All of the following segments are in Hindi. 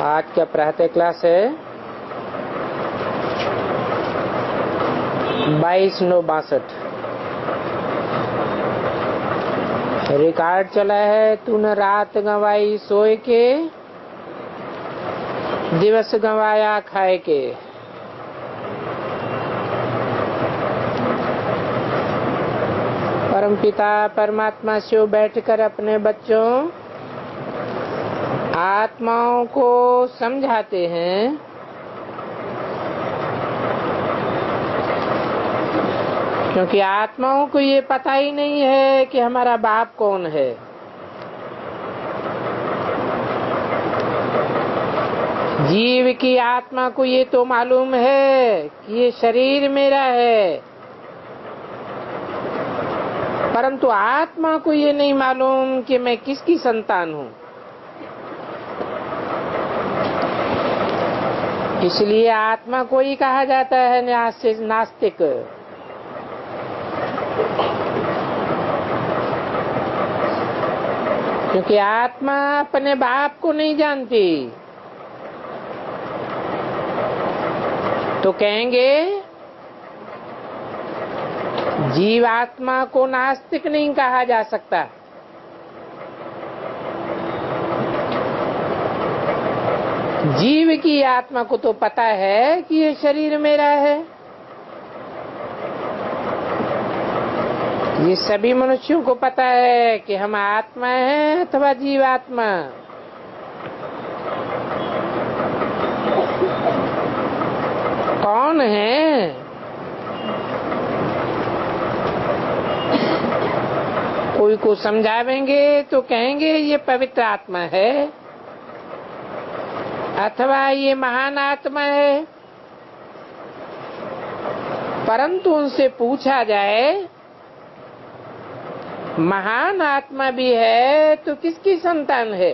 आज का प्रातः क्लास है 22/9/62। रिकॉर्ड चला है तूने रात गंवाई सोए के, दिवस गंवाया खाए के। परमपिता परमात्मा शिव बैठकर अपने बच्चों आत्माओं को समझाते हैं क्योंकि आत्माओं को ये पता ही नहीं है कि हमारा बाप कौन है। जीव की आत्मा को ये तो मालूम है कि ये शरीर मेरा है, परंतु आत्मा को ये नहीं मालूम कि मैं किसकी संतान हूँ। इसलिए आत्मा को ही कहा जाता है नास्तिक। क्योंकि आत्मा अपने बाप को नहीं जानती। तो कहेंगे जीवात्मा को नास्तिक नहीं कहा जा सकता। जीव की आत्मा को तो पता है कि ये शरीर मेरा है। ये सभी मनुष्यों को पता है कि हम आत्मा हैं अथवा जीवात्मा। कौन है? कोई को समझावेंगे तो कहेंगे ये पवित्र आत्मा है अथवा ये महान आत्मा है। परंतु उनसे पूछा जाए महान आत्मा भी है तो किसकी संतान है?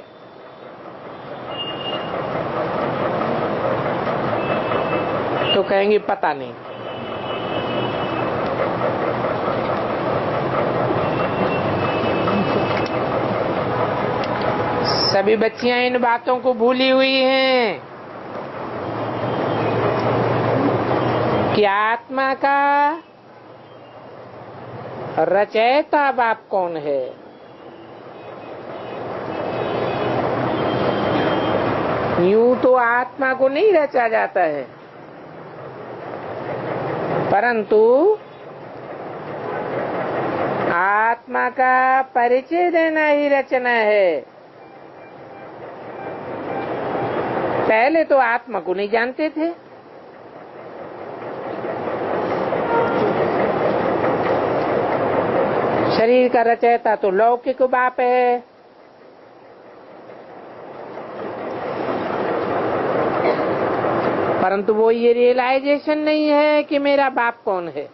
तो कहेंगे पता नहीं। सभी बच्चियां इन बातों को भूली हुई हैं कि आत्मा का रचयिता बाप कौन है। यूं तो आत्मा को नहीं रचा जाता है, परंतु आत्मा का परिचय देना ही रचना है। पहले तो आत्मा को नहीं जानते थे। शरीर का रचयिता तो लौकिक बाप है। परंतु वो ये रियलाइजेशन नहीं है कि मेरा बाप कौन है।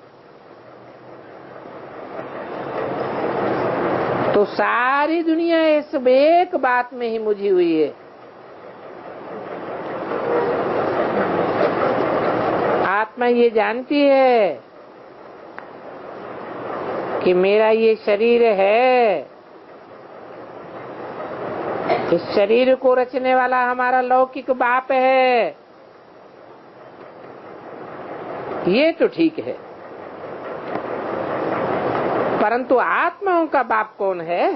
तो सारी दुनिया इस एक बात में ही मुझी हुई है। आत्मा ये जानती है कि मेरा ये शरीर है, इस शरीर को रचने वाला हमारा लौकिक बाप है। ये तो ठीक है, परंतु आत्माओं का बाप कौन है?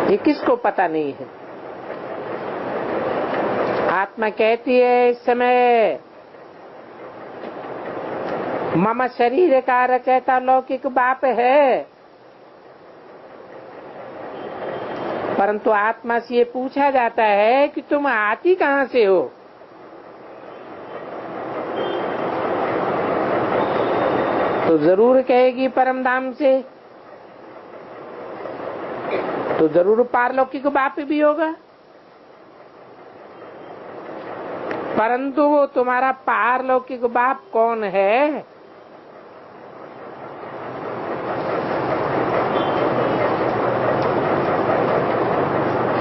ये किसको पता नहीं है। आत्मा कहती है इस समय मम शरीर का रचयिता लौकिक बाप है, परंतु आत्मा से ये पूछा जाता है कि तुम आती कहाँ से हो? तो जरूर कहेगी परमधाम से। तो जरूर पारलौकिक बाप भी होगा, परंतु वो तुम्हारा पारलौकिक बाप कौन है?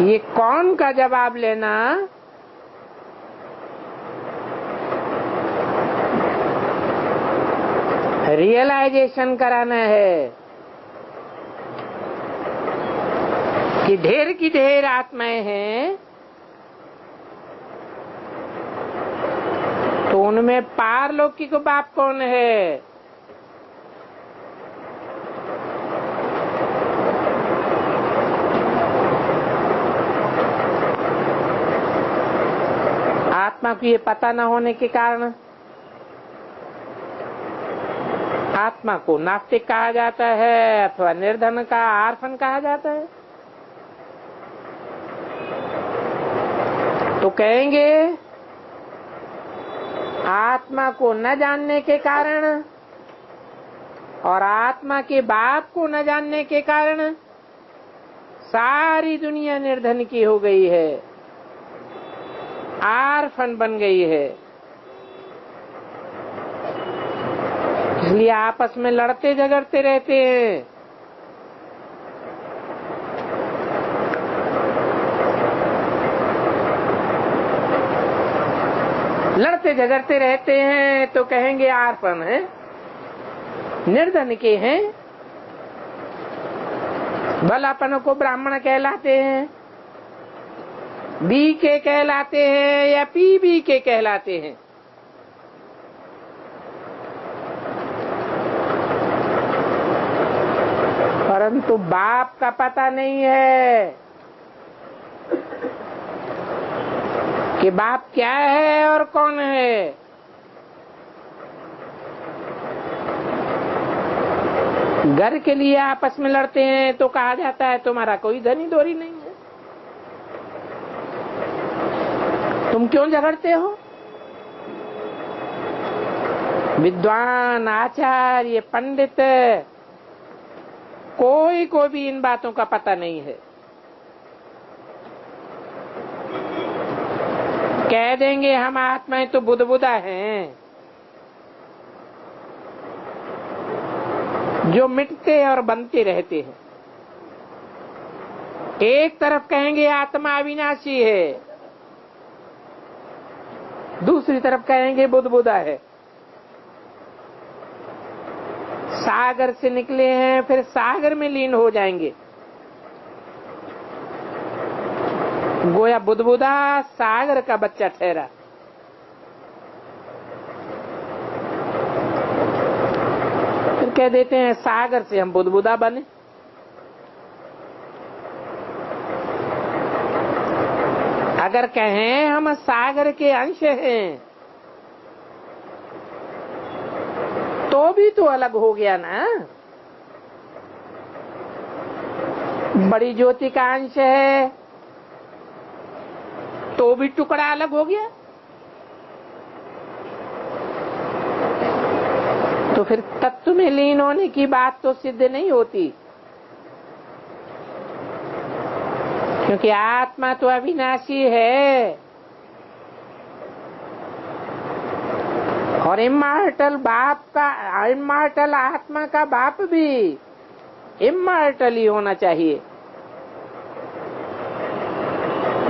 ये कौन का जवाब लेना रियलाइजेशन कराना है कि ढेर की ढेर आत्माएं हैं, तो उनमें पारलौकिक बाप कौन है? आत्मा को ये पता न होने के कारण आत्मा को नास्तिक कहा जाता है अथवा निर्धन का आर्फन कहा जाता है। तो कहेंगे आत्मा को न जानने के कारण और आत्मा के बाप को न जानने के कारण सारी दुनिया निर्धन की हो गई है, आर्फन बन गई है। इसलिए आपस में लड़ते झगड़ते रहते हैं। लड़ते झगड़ते रहते हैं तो कहेंगे आर्फन है, निर्धन के हैं। भलापन को ब्राह्मण कहलाते हैं, बी के कहलाते हैं या पी बी के कहलाते हैं। परंतु बाप का पता नहीं है कि बाप क्या है और कौन है। घर के लिए आपस में लड़ते हैं तो कहा जाता है तुम्हारा कोई धनी दोरी नहीं है, तुम क्यों झगड़ते हो? विद्वान, आचार्य, पंडित कोई को भी इन बातों का पता नहीं है। कह देंगे हम आत्माएं तो बुदबुदा हैं जो मिटते और बनते रहते हैं। एक तरफ कहेंगे आत्मा अविनाशी है, दूसरी तरफ कहेंगे बुदबुदा है। सागर से निकले हैं फिर सागर में लीन हो जाएंगे। गोया बुदबुदा सागर का बच्चा ठहरा। फिर कह देते हैं सागर से हम बुदबुदा बने। अगर कहें हम सागर के अंश हैं तो भी तो अलग हो गया ना। बड़ी ज्योति का अंश है तो भी टुकड़ा अलग हो गया। तो फिर तत्व में लीन होने की बात तो सिद्ध नहीं होती, क्योंकि आत्मा तो अविनाशी है और इमॉर्टल बाप का, इमॉर्टल आत्मा का बाप भी इमॉर्टल ही होना चाहिए।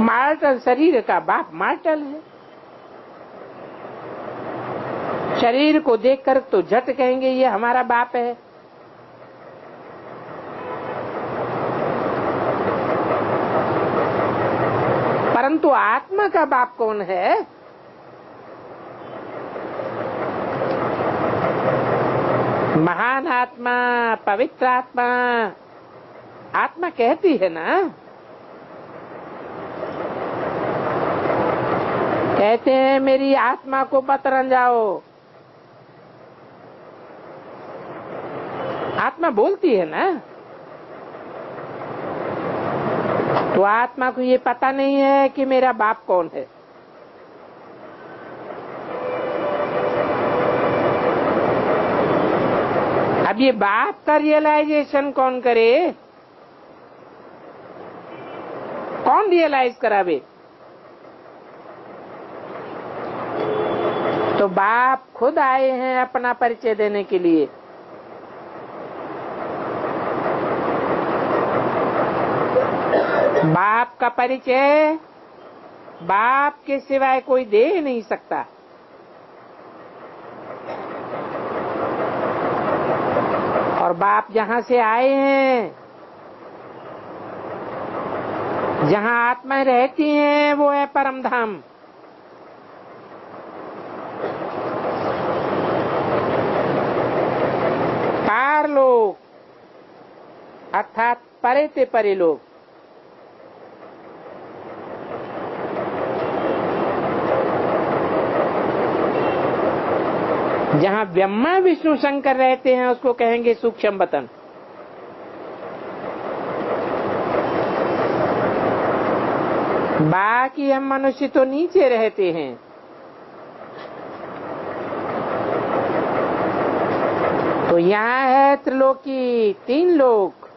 मॉर्टल शरीर का बाप मॉर्टल है। शरीर को देखकर तो झट कहेंगे ये हमारा बाप है। परंतु आत्मा का बाप कौन है? महान आत्मा, पवित्र आत्मा, आत्मा कहती है ना, कहते हैं मेरी आत्मा को मत रंजाओ। आत्मा बोलती है ना। तो आत्मा को ये पता नहीं है कि मेरा बाप कौन है। अब ये बाप का रियलाइजेशन कौन करे? कौन रियलाइज करावे? तो बाप खुद आए हैं अपना परिचय देने के लिए। बाप का परिचय बाप के सिवाय कोई दे नहीं सकता। और बाप जहां से आए हैं, जहां आत्माएं रहती हैं, वो है परम धाम। पारलोक अर्थात परे से परे लोग। जहां ब्रह्मा विष्णु शंकर रहते हैं उसको कहेंगे सूक्ष्म वतन। बाकी हम मनुष्य तो नीचे रहते हैं। तो यहाँ है त्रिलोकी, 3 लोक।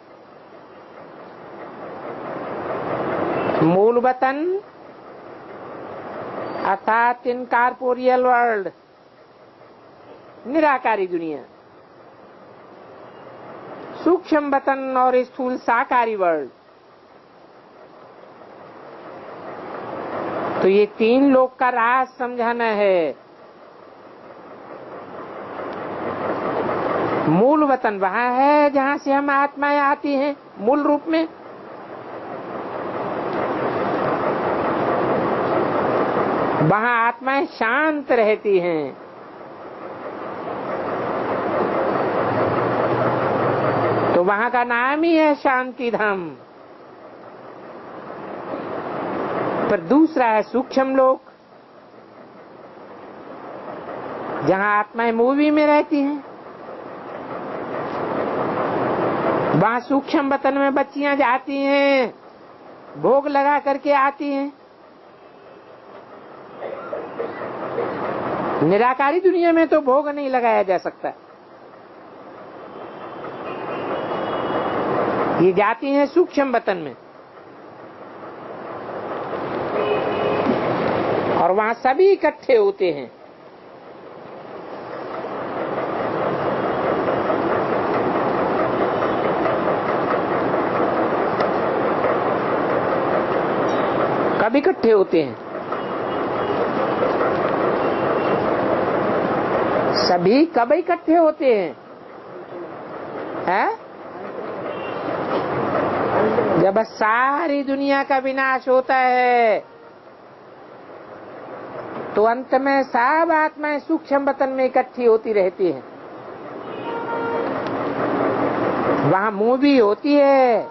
मूल वतन अर्थात इनकॉर्पोरियल वर्ल्ड, निराकारी दुनिया। सूक्ष्म वतन और स्थूल साकारी वर्ल्ड। तो ये 3 लोक का राज समझाना है। मूल वतन वहां है जहां से हम आत्माएं आती हैं मूल रूप में। वहां आत्माएं शांत रहती हैं। तो वहां का नाम ही है शांति धाम। पर दूसरा है सूक्ष्म लोक, जहां आत्माएं मूवी में रहती हैं। वहां सूक्ष्म वतन में बच्चियां जाती हैं, भोग लगा करके आती हैं। निराकारी दुनिया में तो भोग नहीं लगाया जा सकता। ये जाती हैं सूक्ष्म वतन में और वहां सभी इकट्ठे होते हैं। कब इकट्ठे होते हैं? सभी कब इकट्ठे होते हैं? जब सारी दुनिया का विनाश होता है तो अंत में सब आत्माएं सूक्ष्म वतन में इकट्ठी होती रहती हैं। वहां मूवी होती है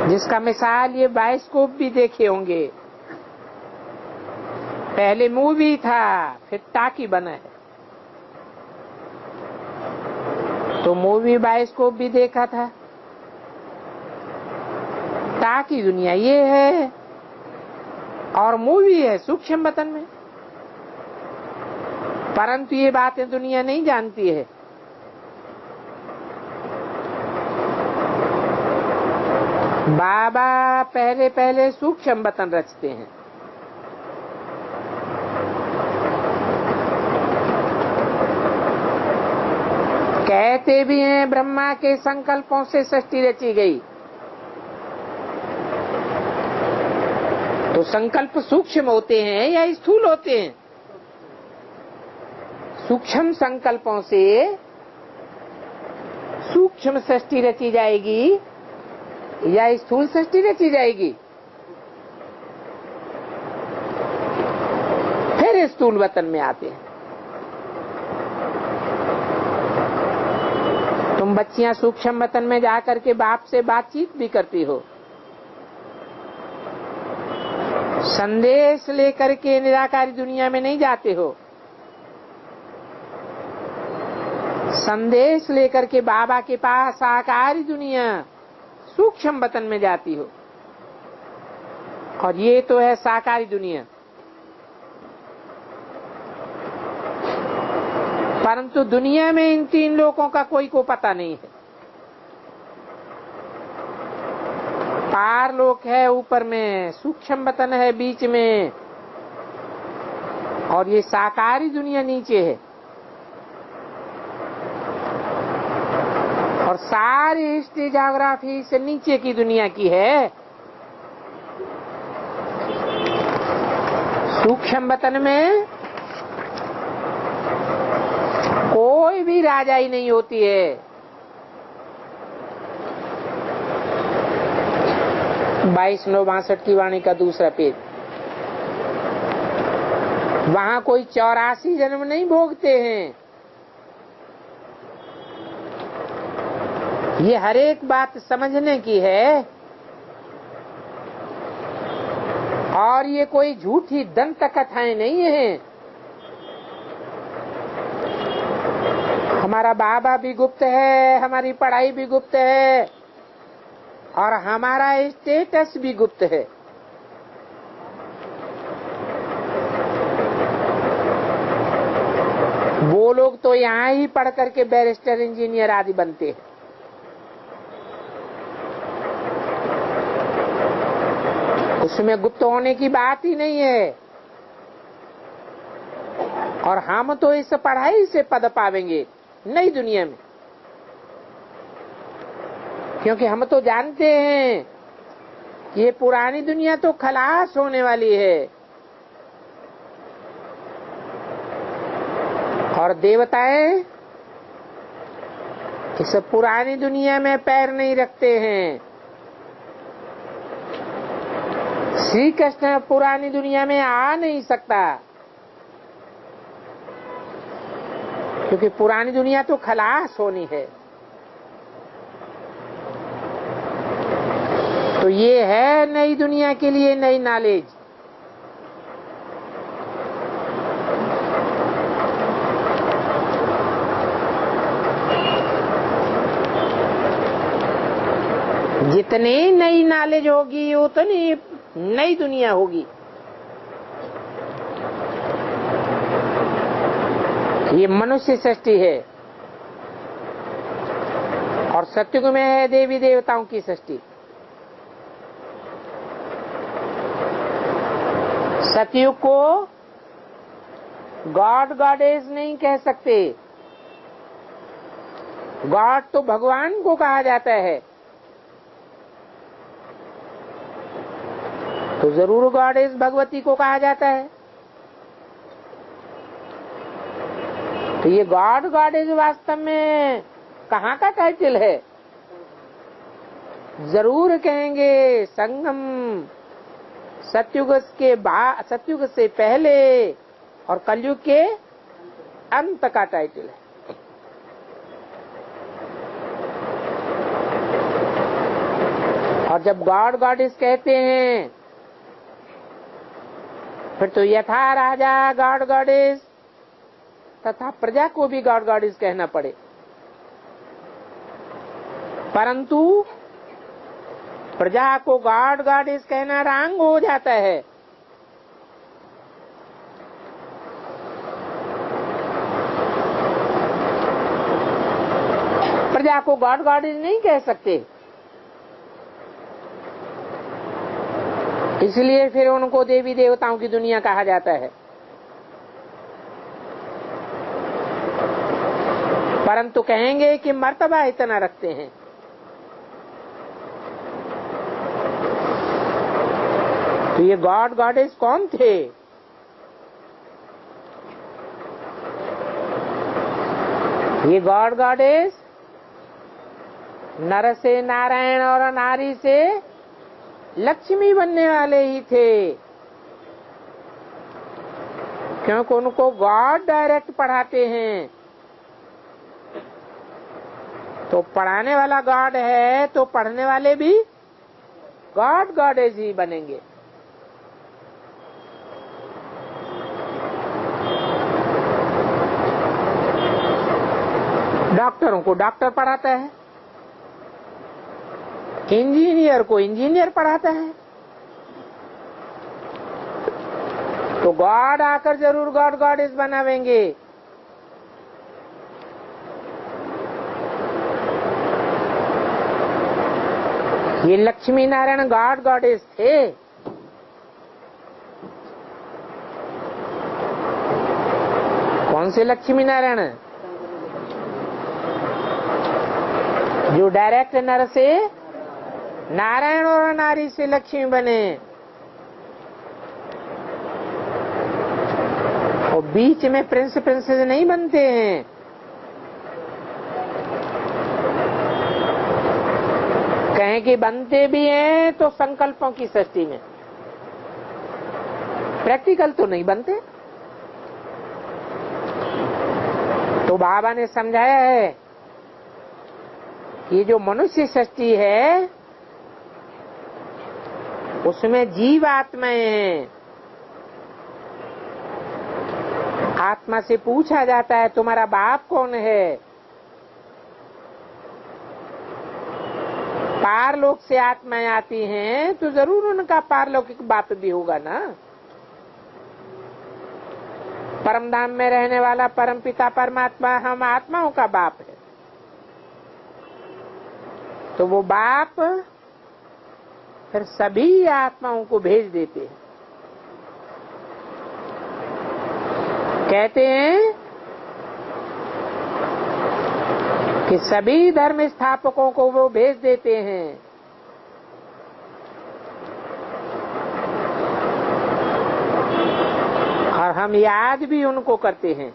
जिसका मिसाल ये बायोस्कोप भी देखे होंगे। पहले मूवी था, फिर टाकी बना है। तो मूवी बायोस्कोप भी देखा था। टाकी दुनिया ये है और मूवी है सूक्ष्म वतन में। परंतु ये बातें दुनिया नहीं जानती है। बाबा पहले पहले सूक्ष्म वतन रचते हैं। कहते भी हैं ब्रह्मा के संकल्पों से सृष्टि रची गई। तो संकल्प सूक्ष्म होते हैं या स्थूल होते हैं? सूक्ष्म संकल्पों से सूक्ष्म सृष्टि रची जाएगी या स्थूल सृष्टि रची जाएगी? फिर स्थूल वतन में आते हैं। तुम बच्चियां सूक्ष्म वतन में जाकर के बाप से बातचीत भी करती हो। संदेश लेकर के निराकारी दुनिया में नहीं जाते हो। संदेश लेकर के बाबा के पास साकारी दुनिया सूक्ष्म वतन में जाती हो। और ये तो है साकारी दुनिया। परंतु दुनिया में इन 3 लोगों का कोई को पता नहीं है। पार लोक है ऊपर में, सूक्ष्म वतन है बीच में और ये साकारी दुनिया नीचे है। और सारी हिस्ट्री ज्योग्राफी से नीचे की दुनिया की है। सूक्ष्म वतन में कोई भी राजाई नहीं होती है। 22/9/62 की वाणी का दूसरा पेज। वहां कोई 84 जन्म नहीं भोगते हैं। ये हर एक बात समझने की है, और ये कोई झूठी दंत कथाएं नहीं है। हमारा बाबा भी गुप्त है, हमारी पढ़ाई भी गुप्त है, और हमारा स्टेटस भी गुप्त है। वो लोग तो यहाँ ही पढ़ करके बैरिस्टर, इंजीनियर आदि बनते हैं। उसमें गुप्त होने की बात ही नहीं है। और हम तो इस पढ़ाई से पद पावेंगे नई दुनिया में, क्योंकि हम तो जानते हैं कि ये पुरानी दुनिया तो खलास होने वाली है, और देवताएं इस पुरानी दुनिया में पैर नहीं रखते हैं। श्री कृष्ण पुरानी दुनिया में आ नहीं सकता, क्योंकि पुरानी दुनिया तो खलास होनी है। तो ये है नई दुनिया के लिए नई नॉलेज। जितनी नई नॉलेज होगी उतनी नई दुनिया होगी। ये मनुष्य सृष्टि है, और सत्युग में है देवी देवताओं की सृष्टि। सतयुग को गॉड गॉडेस नहीं कह सकते। गॉड तो भगवान को कहा जाता है, तो जरूर गॉडेस भगवती को कहा जाता है। तो ये गॉड गॉडेस वास्तव में कहाँ का टाइटल है? जरूर कहेंगे संगम, सतयुग से पहले और कलयुग के अंत का टाइटल है। और जब गॉड गॉडेस कहते हैं, फिर तो यथा राजा गॉड गॉडेस तथा प्रजा को भी गॉड गॉडेस कहना पड़े। परंतु प्रजा को गॉड गॉडेस कहना रंग हो जाता है। प्रजा को गॉड गॉडेस नहीं कह सकते, इसलिए फिर उनको देवी देवताओं की दुनिया कहा जाता है। परंतु कहेंगे कि मर्तबा इतना रखते हैं। तो ये गॉड गॉडेस कौन थे? ये गॉड गॉडेस नर से नारायण और नारी से लक्ष्मी बनने वाले ही थे, क्योंकि उनको गॉड डायरेक्ट पढ़ाते हैं। तो पढ़ाने वाला गॉड है, तो पढ़ने वाले भी गॉड गॉडेस ही बनेंगे। डॉक्टरों को डॉक्टर पढ़ाता है, इंजीनियर को इंजीनियर पढ़ाता है। तो गॉड आकर जरूर गॉड गॉडेस बनावेंगे। ये लक्ष्मी नारायण गॉड गॉडेस थे। कौन से लक्ष्मी नारायण? जो डायरेक्ट नर से नारायण और नारी से लक्ष्मी बने, और बीच में प्रिंस प्रिंसेस नहीं बनते हैं। कहें कि बनते भी हैं तो संकल्पों की सृष्टि में, प्रैक्टिकल तो नहीं बनते। तो बाबा ने समझाया है कि जो मनुष्य सृष्टि है उसमें जीव आत्माएं हैं। आत्मा से पूछा जाता है तुम्हारा बाप कौन है? पारलोक से आत्माएं आती हैं तो जरूर उनका पारलौकिक बाप भी होगा ना। परमधाम में रहने वाला परमपिता परमात्मा हम आत्माओं का बाप है, तो वो बाप फिर सभी आत्माओं को भेज देते हैं। कहते हैं कि सभी धर्म स्थापकों को वो भेज देते हैं। और हम याद भी उनको करते हैं।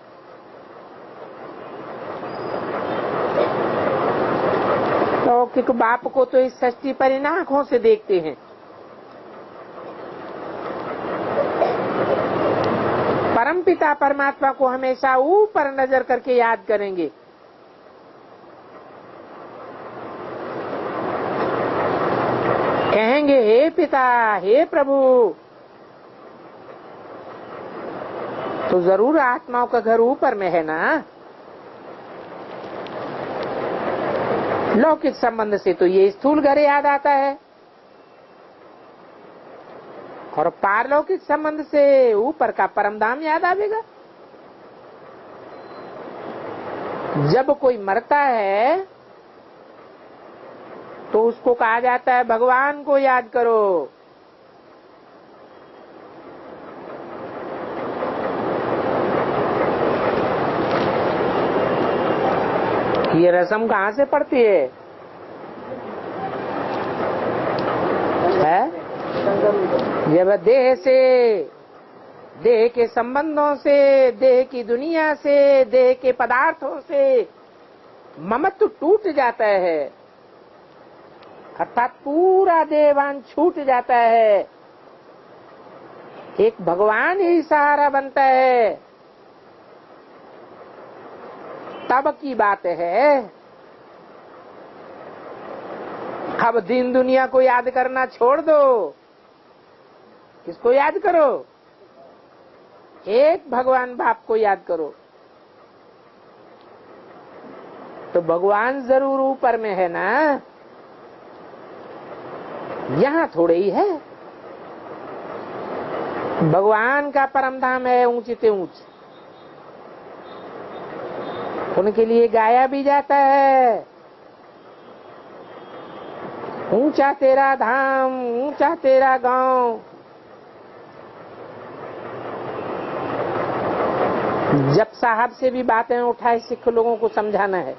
लौकिक बाप को तो इस सृष्टि पर इन आंखों से देखते हैं। परमपिता परमात्मा को हमेशा ऊपर नजर करके याद करेंगे। कहेंगे हे पिता, हे प्रभु, तो जरूर आत्माओं का घर ऊपर में है ना। लौकिक संबंध से तो ये स्थूल घर याद आता है, और पारलौकिक संबंध से ऊपर का परमधाम याद आवेगा। जब कोई मरता है तो उसको कहा जाता है भगवान को याद करो। ये रस्म कहाँ से पड़ती है? जब देह से, देह के संबंधों से, देह की दुनिया से, देह के पदार्थों से ममत्व टूट जाता है, अर्थात पूरा देहवान छूट जाता है, एक भगवान ही सहारा बनता है, तब की बात है। अब दीन दुनिया को याद करना छोड़ दो। किसको याद करो? एक भगवान बाप को याद करो। तो भगवान जरूर ऊपर में है ना, यहाँ थोड़े ही है। भगवान का परमधाम है ऊंचे से ऊंच, उनके लिए गाया भी जाता है, ऊंचा तेरा धाम, ऊंचा तेरा गांव। जब साहब से भी बातें उठाए सिख लोगों को समझाना है।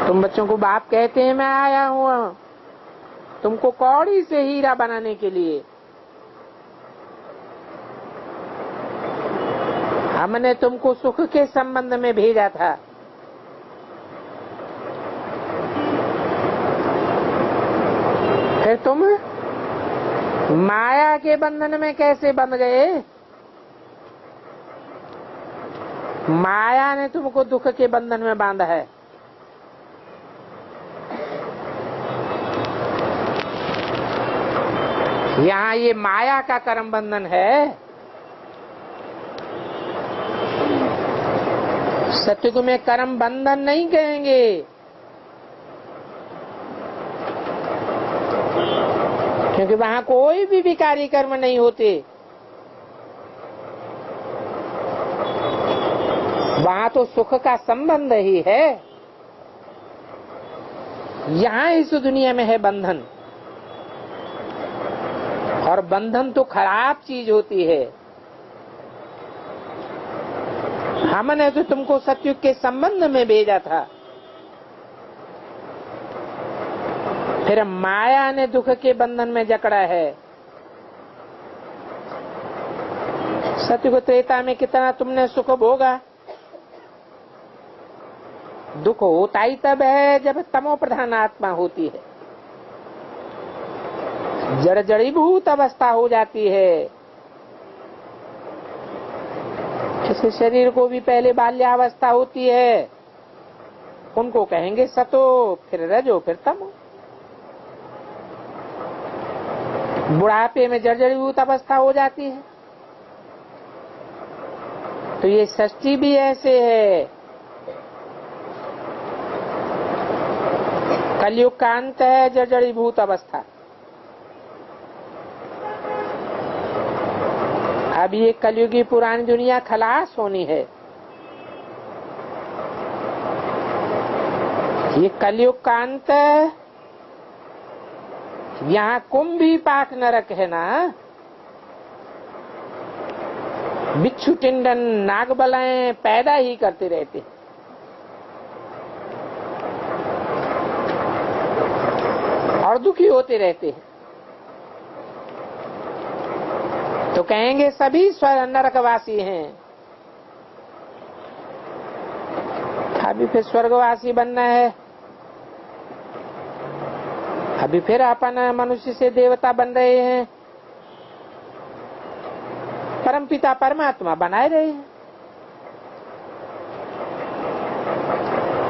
तुम बच्चों को बाप कहते हैं मैं आया हूँ तुमको कौड़ी से हीरा बनाने के लिए। हमने तुमको सुख के संबंध में भेजा था, फिर तुम माया के बंधन में कैसे बंध गए? माया ने तुमको दुख के बंधन में बांधा है। यहाँ ये माया का कर्म बंधन है। सत्युग में कर्म बंधन नहीं कहेंगे, क्योंकि वहां कोई भी विकारी कर्म नहीं होते। वहां तो सुख का संबंध ही है। यहाँ इस दुनिया में है बंधन, और बंधन तो खराब चीज होती है। हमने तो तुमको सत्युग के संबंध में भेजा था, फिर माया ने दुख के बंधन में जकड़ा है। सत्युग त्रेता में कितना तुमने सुख भोगा, दुख होता ही तब है जब तमो प्रधान आत्मा होती है, जड़ जड़ीभूत अवस्था हो जाती है। किसी शरीर को भी पहले बाल्यावस्था होती है, उनको कहेंगे सतो, फिर रजो, फिर तमो। बुढ़ापे में जर्जरीभूत अवस्था हो जाती है। तो ये सृष्टि भी ऐसे है। कलयुग का अंत है जर्जरीभूत अवस्था। अब ये कलयुगी पुरानी दुनिया खलास होनी है। ये कलयुग का अंत, यहाँ कुंभी पाक नरक है ना, बिच्छू टिंडन नागबलाएं पैदा ही करते रहते और दुखी होते रहते हैं। तो कहेंगे सभी नरकवासी हैं। अभी फिर स्वर्गवासी बनना है, अभी फिर अपन मनुष्य से देवता बन रहे हैं, परमपिता परमात्मा बनाए रहे हैं।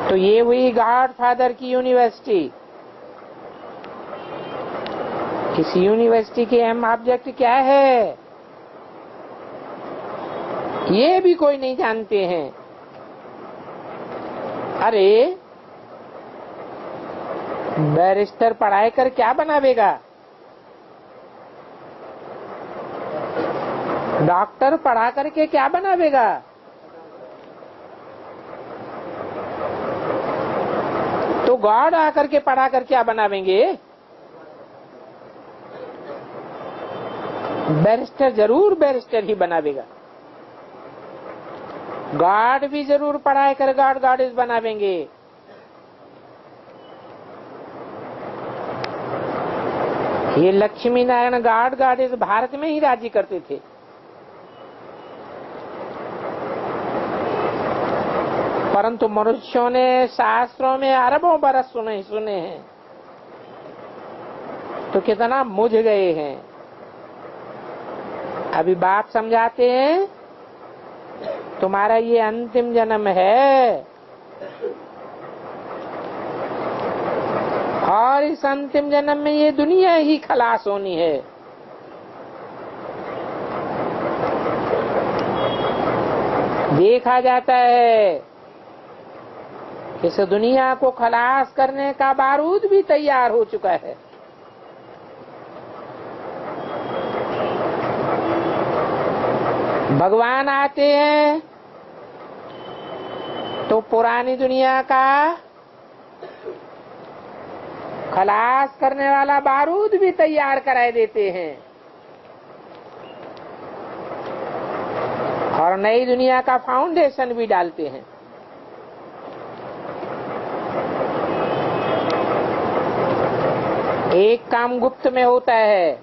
तो ये हुई गॉड फादर की यूनिवर्सिटी। इस यूनिवर्सिटी के अहम ऑब्जेक्ट क्या है, ये भी कोई नहीं जानते हैं। अरे बैरिस्टर पढ़ाई कर क्या बनावेगा, डॉक्टर पढ़ा करके क्या बनावेगा, तो गॉड आकर के पढ़ा कर क्या बनावेंगे। बैरिस्टर जरूर बैरिस्टर ही बनावेगा, गॉड भी जरूर पढ़ाई कर गॉड गॉडेस बनावेंगे। ये लक्ष्मी नारायण गॉड गॉडेस भारत में ही राज्य करते थे। परंतु मनुष्यों ने शास्त्रों में अरबों बरस सुने हैं, तो कितना मुझ गए हैं। अभी बाप समझाते हैं तुम्हारा ये अंतिम जन्म है, और इस अंतिम जन्म में ये दुनिया ही खलास होनी है। देखा जाता है इस दुनिया को खलास करने का बारूद भी तैयार हो चुका है। भगवान आते हैं तो पुरानी दुनिया का खलास करने वाला बारूद भी तैयार कराए देते हैं, और नई दुनिया का फाउंडेशन भी डालते हैं। एक काम गुप्त में होता है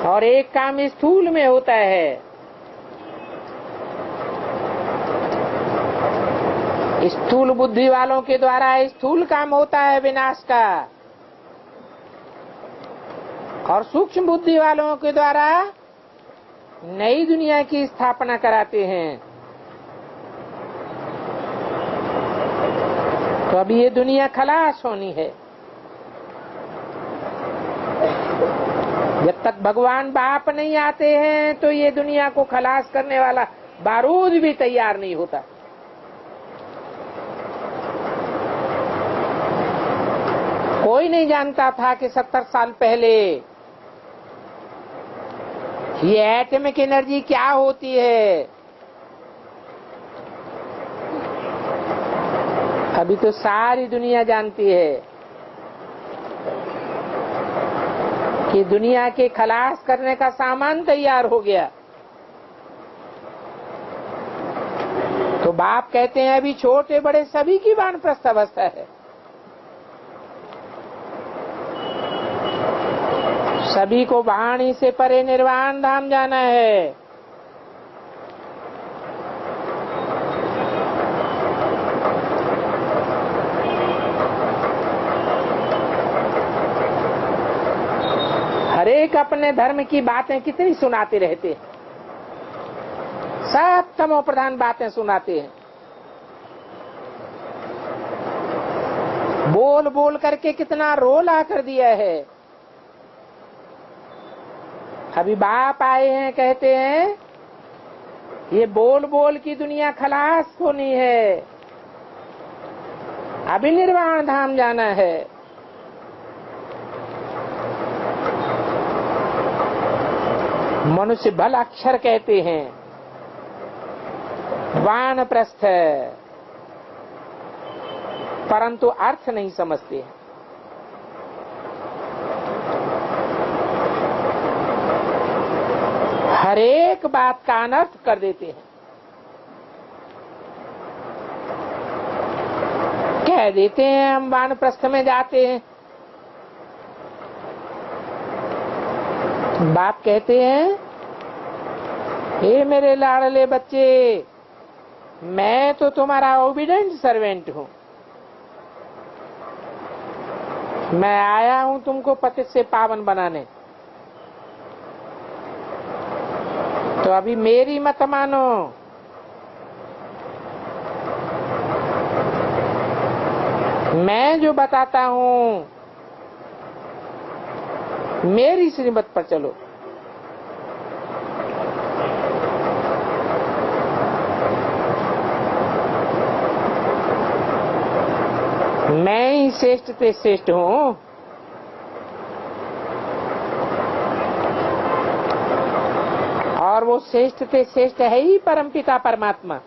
और एक काम स्थूल में होता है। स्थूल बुद्धि वालों के द्वारा स्थूल काम होता है विनाश का, और सूक्ष्म बुद्धि वालों के द्वारा नई दुनिया की स्थापना कराते हैं। तो अभी ये दुनिया खलास होनी है। जब तक भगवान बाप नहीं आते हैं तो ये दुनिया को खलास करने वाला बारूद भी तैयार नहीं होता। कोई नहीं जानता था कि 70 साल पहले ये एटॉमिक एनर्जी क्या होती है। अभी तो सारी दुनिया जानती है कि दुनिया के खलास करने का सामान तैयार हो गया। तो बाप कहते हैं अभी छोटे बड़े सभी की वानप्रस्थ अवस्था है। सभी को वाणी से परे निर्वाण धाम जाना है। ठीक अपने धर्म की बातें कितनी सुनाते रहते हैं, सब तमो प्रधान बातें सुनाते हैं, बोल बोल करके कितना रोला कर दिया है। अभी बाप आए हैं, कहते हैं ये बोल बोल की दुनिया खलास होनी है, अभी निर्वाण धाम जाना है। मनुष्य बल अक्षर कहते हैं, वानप्रस्थ, परंतु अर्थ नहीं समझते हैं। हर एक बात का अनर्थ कर देते हैं, कह देते हैं हम वानप्रस्थ में जाते हैं। बाप कहते हैं, हे मेरे लाडले बच्चे, मैं तो तुम्हारा ओबीडेंट सर्वेंट हूं, मैं आया हूं तुमको पतित से पावन बनाने, तो अभी मेरी मत मानो, मैं जो बताता हूं मेरी श्रीमत पर चलो। मैं ही श्रेष्ठ से श्रेष्ठ हूं, और वो श्रेष्ठ से श्रेष्ठ है ही परमपिता परमात्मा।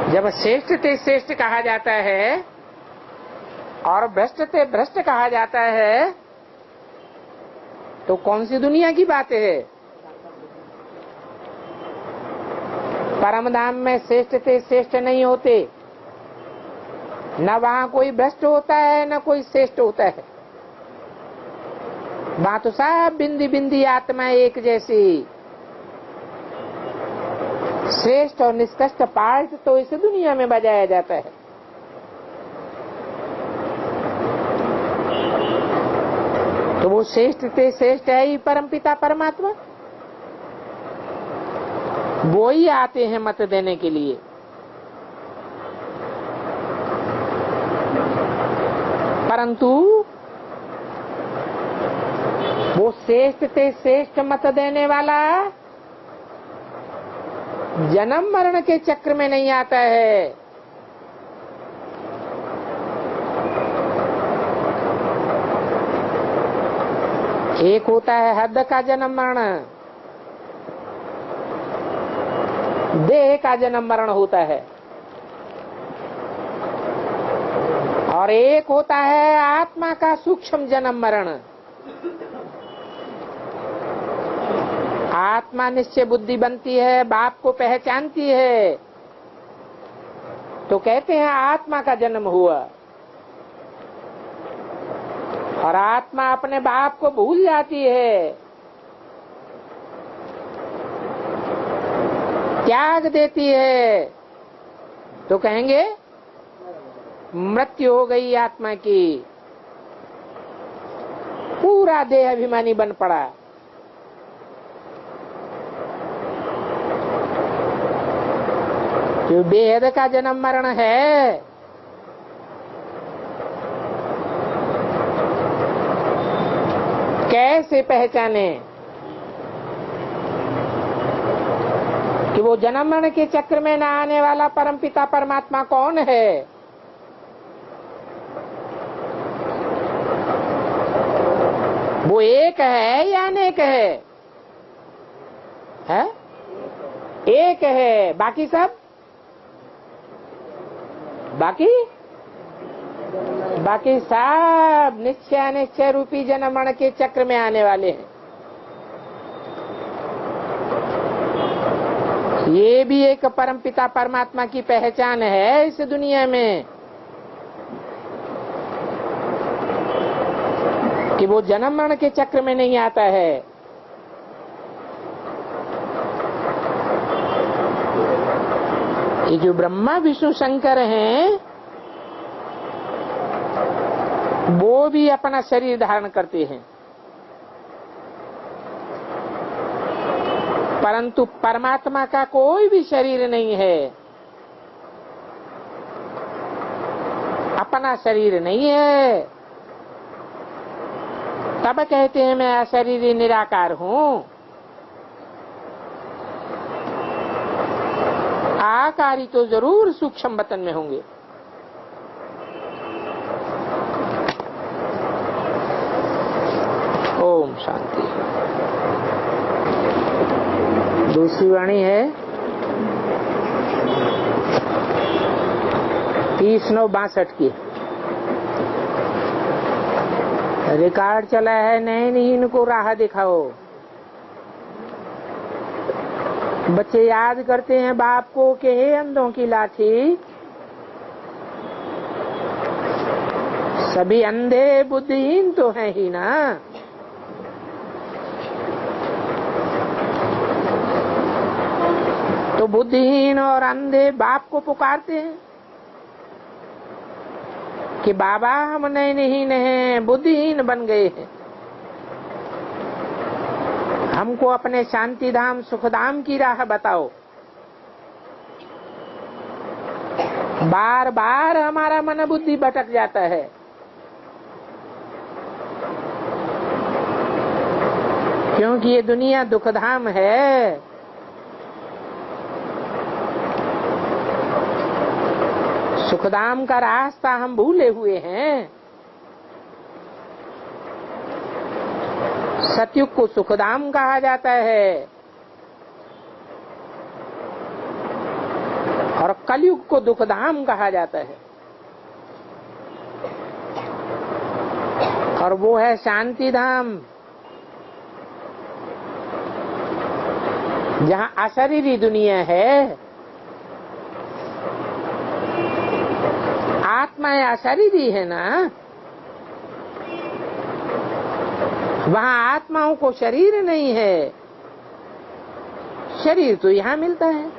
जब श्रेष्ठ से श्रेष्ठ कहा जाता है और भ्रष्ट से भ्रष्ट कहा जाता है, तो कौन सी दुनिया की बात है? परम धाम में श्रेष्ठ से श्रेष्ठ नहीं होते, न वहां कोई भ्रष्ट होता है न कोई श्रेष्ठ होता है, वहां तो सब बिंदी बिंदी आत्मा एक जैसी। श्रेष्ठ और निष्कृष्ट पार्ट तो इस दुनिया में बजाया जाता है। तो वो श्रेष्ठ से श्रेष्ठ है ही परमपिता परमात्मा, वो ही आते हैं मत देने के लिए। परंतु वो श्रेष्ठ से श्रेष्ठ मत देने वाला जन्म मरण के चक्र में नहीं आता है। एक होता है हद का जन्म मरण, देह का जन्म मरण होता है, और एक होता है आत्मा का सूक्ष्म जन्म मरण। आत्मा निश्चय बुद्धि बनती है, बाप को पहचानती है, तो कहते हैं आत्मा का जन्म हुआ, और आत्मा अपने बाप को भूल जाती है, त्याग देती है, तो कहेंगे मृत्यु हो गई आत्मा की, पूरा देह अभिमानी बन पड़ा। जो बेहद का जन्म मरण है, कैसे पहचाने कि वो जन्म मरण के चक्र में न आने वाला परमपिता परमात्मा कौन है? वो एक है या अनेक है? है? एक है, बाकी सब बाकी सब निश्चय अनिश्चय रूपी जन्म मरण के चक्र में आने वाले हैं। ये भी एक परमपिता परमात्मा की पहचान है इस दुनिया में कि वो जन्म मरण के चक्र में नहीं आता है। ये जो ब्रह्मा विष्णु शंकर हैं, वो भी अपना शरीर धारण करते हैं, परंतु परमात्मा का कोई भी शरीर नहीं है, अपना शरीर नहीं है। तब कहते हैं मैं अशरीरी निराकार हूँ। आकारी तो जरूर सूक्ष्म वतन में होंगे। ओम शांति। दूसरी वाणी है 30/9/62 की। रिकॉर्ड चला है, नहीं इनको राह दिखाओ। बच्चे याद करते हैं बाप को कि हे अंधों की लाठी, सभी अंधे बुद्धिहीन तो हैं ही ना। तो बुद्धिहीन और अंधे बाप को पुकारते हैं कि बाबा हम नहीं हैं, बुद्धिहीन बन गए हैं, हमको अपने शांति धाम सुख धाम की राह बताओ। बार बार हमारा मन बुद्धि भटक जाता है, क्योंकि ये दुनिया दुख धाम है। सुखधाम का रास्ता हम भूले हुए हैं। सतयुग को सुखधाम कहा जाता है और कलयुग को दुखधाम कहा जाता है, और वो है शांति धाम, जहाँ अशरीरी दुनिया है। आत्मा अशरीरी है ना, वहाँ आत्माओं को शरीर नहीं है, शरीर तो यहाँ मिलता है।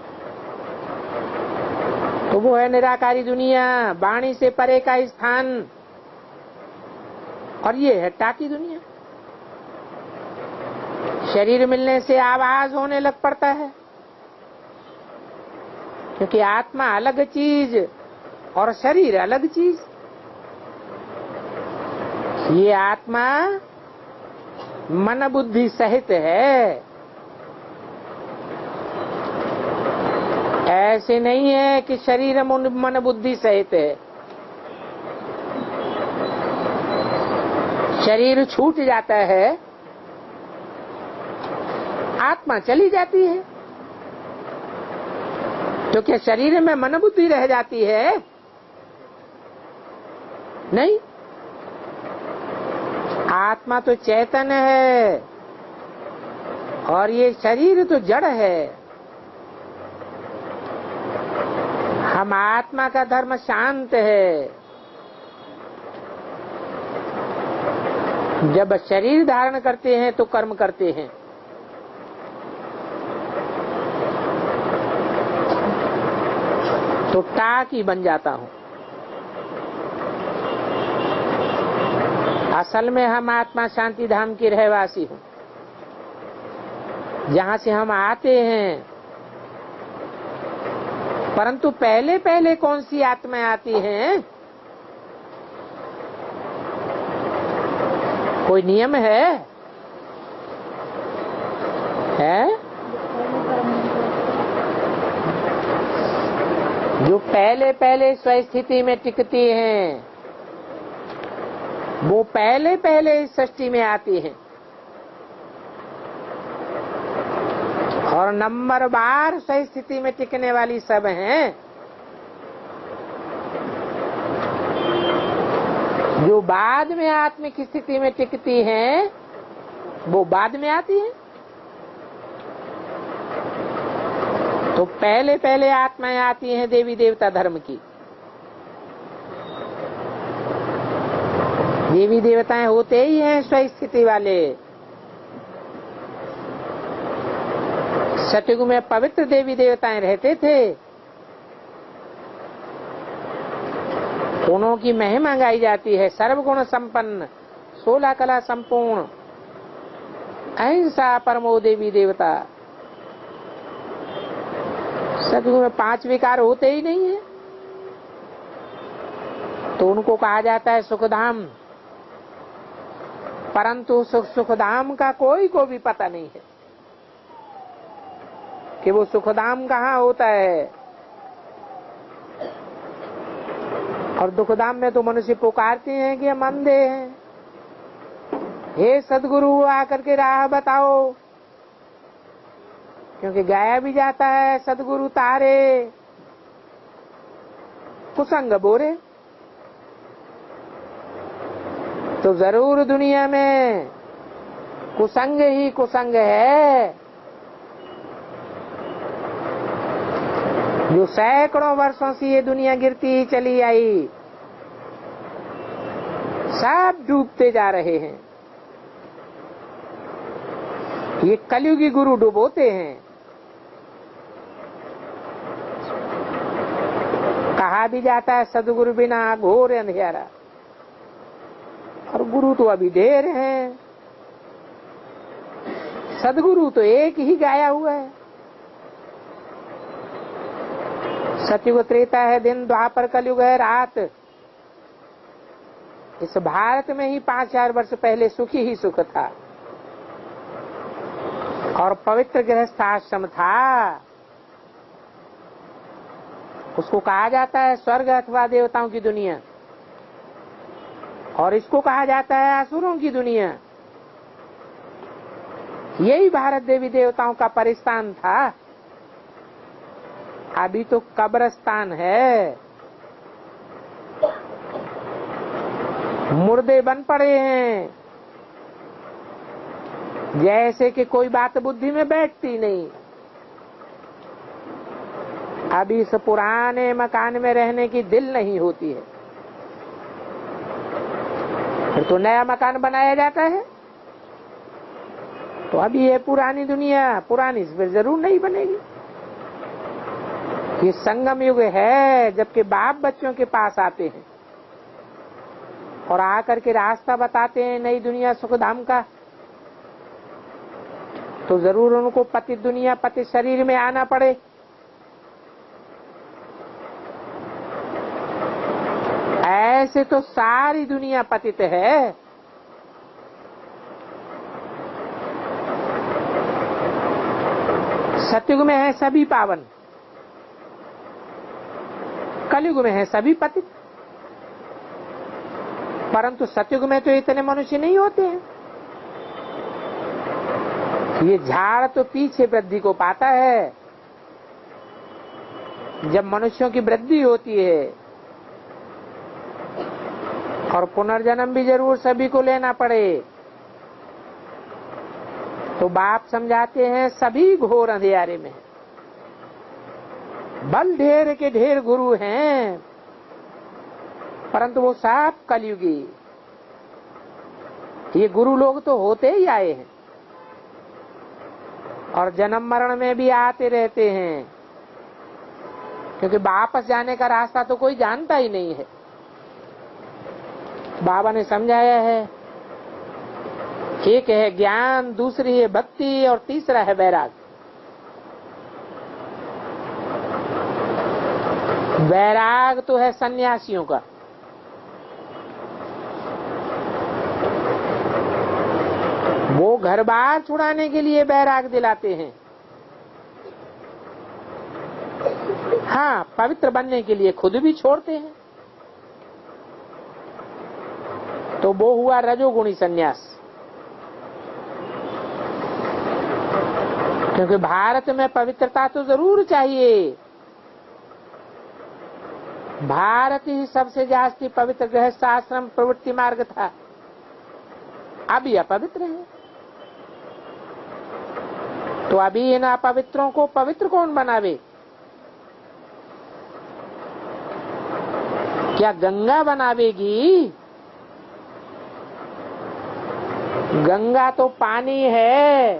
तो वो है निराकारी दुनिया, वाणी से परे का स्थान, और ये है टाकी दुनिया। शरीर मिलने से आवाज होने लग पड़ता है, क्योंकि आत्मा अलग चीज और शरीर अलग चीज। ये आत्मा मन बुद्धि सहित है, ऐसे नहीं है कि शरीर मन बुद्धि सहित है। शरीर छूट जाता है, आत्मा चली जाती है। तो क्या शरीर में मन बुद्धि रह जाती है? नहीं, आत्मा तो चैतन है और ये शरीर तो जड़ है। हम आत्मा का धर्म शांत है। जब शरीर धारण करते हैं तो कर्म करते हैं, तो टाकी बन जाता हूं। असल में हम आत्मा शांति धाम के रहवासी हूँ, जहाँ से हम आते हैं। परंतु पहले पहले कौन सी आत्माएं आती हैं? कोई नियम है? जो पहले पहले स्वस्थिति में टिकती हैं, वो पहले पहले इस सृष्टि में आती हैं, और नंबर बार सही स्थिति में टिकने वाली सब हैं। जो बाद में आत्मिक स्थिति में टिकती हैं, वो बाद में आती हैं। तो पहले पहले आत्माएं आती हैं देवी देवता धर्म की। देवी देवताएं होते ही हैं स्वस्थिति वाले। सतयुग में पवित्र देवी देवताएं रहते थे, गुणों की महिमा गाई जाती है। सर्वगुण संपन्न, 16 कला संपूर्ण, अहिंसा परमो देवी देवता। सतयुग में 5 विकार होते ही नहीं है, तो उनको कहा जाता है सुखधाम। परंतु सुखधाम का कोई को भी पता नहीं है कि वो सुखधाम कहाँ होता है। और दुखधाम में तो मनुष्य पुकारते हैं कि हम अंधे हैं, हे सदगुरु आकर के राह बताओ, क्योंकि गाया भी जाता है सदगुरु तारे कुसंग बोरे। तो जरूर दुनिया में कुसंग ही कुसंग है, जो सैकड़ों वर्षों से ये दुनिया गिरती ही चली आई, सब डूबते जा रहे हैं। ये कलयुगी गुरु डुबोते हैं। कहा भी जाता है सदगुरु बिना घोर अंधेरा, और गुरु तो अभी ढेर हैं। सदगुरु तो एक ही गाया हुआ है। सतयुग त्रेता है दिन, द्वापर कलयुग है रात। इस भारत में ही 5000 वर्ष पहले सुखी ही सुख था, और पवित्र गृहस्थाश्रम था। उसको कहा जाता है स्वर्ग अथवा देवताओं की दुनिया, और इसको कहा जाता है असुरों की दुनिया। यही भारत देवी देवताओं का परिस्थान था। अभी तो कब्रस्तान है, मुर्दे बन पड़े हैं, जैसे कि कोई बात बुद्धि में बैठती नहीं। अभी इस पुराने मकान में रहने की दिल नहीं होती है, फिर तो नया मकान बनाया जाता है। तो अभी ये पुरानी दुनिया पुरानी फिर जरूर नहीं बनेगी। ये संगम युग है, जबकि बाप बच्चों के पास आते हैं और आकर के रास्ता बताते हैं नई दुनिया सुखधाम का, तो जरूर उनको पतित दुनिया पतित शरीर में आना पड़े। ऐसे तो सारी दुनिया पतित है। सतयुग में है सभी पावन, कलयुग में है सभी पतित। परंतु सतयुग में तो इतने मनुष्य नहीं होते हैं। ये झाड़ तो पीछे वृद्धि को पाता है, जब मनुष्यों की वृद्धि होती है, और पुनर्जन्म भी जरूर सभी को लेना पड़े। तो बाप समझाते हैं सभी घोर अंधेरे में, बल ढेर के ढेर गुरु हैं, परंतु वो सब कलयुगी। ये गुरु लोग तो होते ही आए हैं और जन्म मरण में भी आते रहते हैं, क्योंकि वापस जाने का रास्ता तो कोई जानता ही नहीं है। बाबा ने समझाया है, एक है ज्ञान, दूसरी है भक्ति, और तीसरा है वैराग। वैराग तो है सन्यासियों का, वो घर बार छुड़ाने के लिए वैराग दिलाते हैं। हाँ, पवित्र बनने के लिए खुद भी छोड़ते हैं। तो वो हुआ रजोगुणी सन्यास। क्योंकि भारत में पवित्रता तो जरूर चाहिए। भारत ही सबसे जास्ती पवित्र गृहस्थ आश्रम प्रवृत्ति मार्ग था, अभी अपवित्र है। तो अभी इन अपवित्रों को पवित्र कौन बनावे? क्या गंगा बनावेगी? गंगा तो पानी है,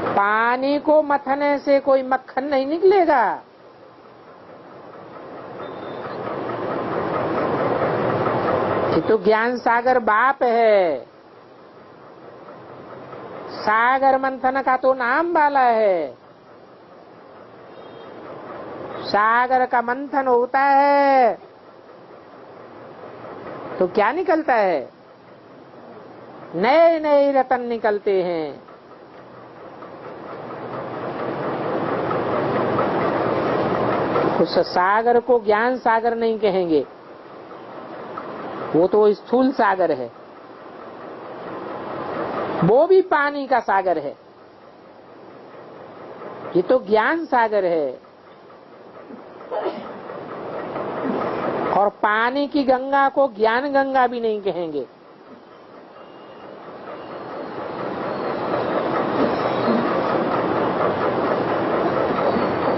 पानी को मथने से कोई मक्खन नहीं निकलेगा। ये तो ज्ञान सागर बाप है, सागर मंथन का तो नाम वाला है। सागर का मंथन होता है तो क्या निकलता है? नए नए रतन निकलते हैं। उस सागर को ज्ञान सागर नहीं कहेंगे, वो तो स्थूल सागर है, वो भी पानी का सागर है। ये तो ज्ञान सागर है। और पानी की गंगा को ज्ञान गंगा भी नहीं कहेंगे।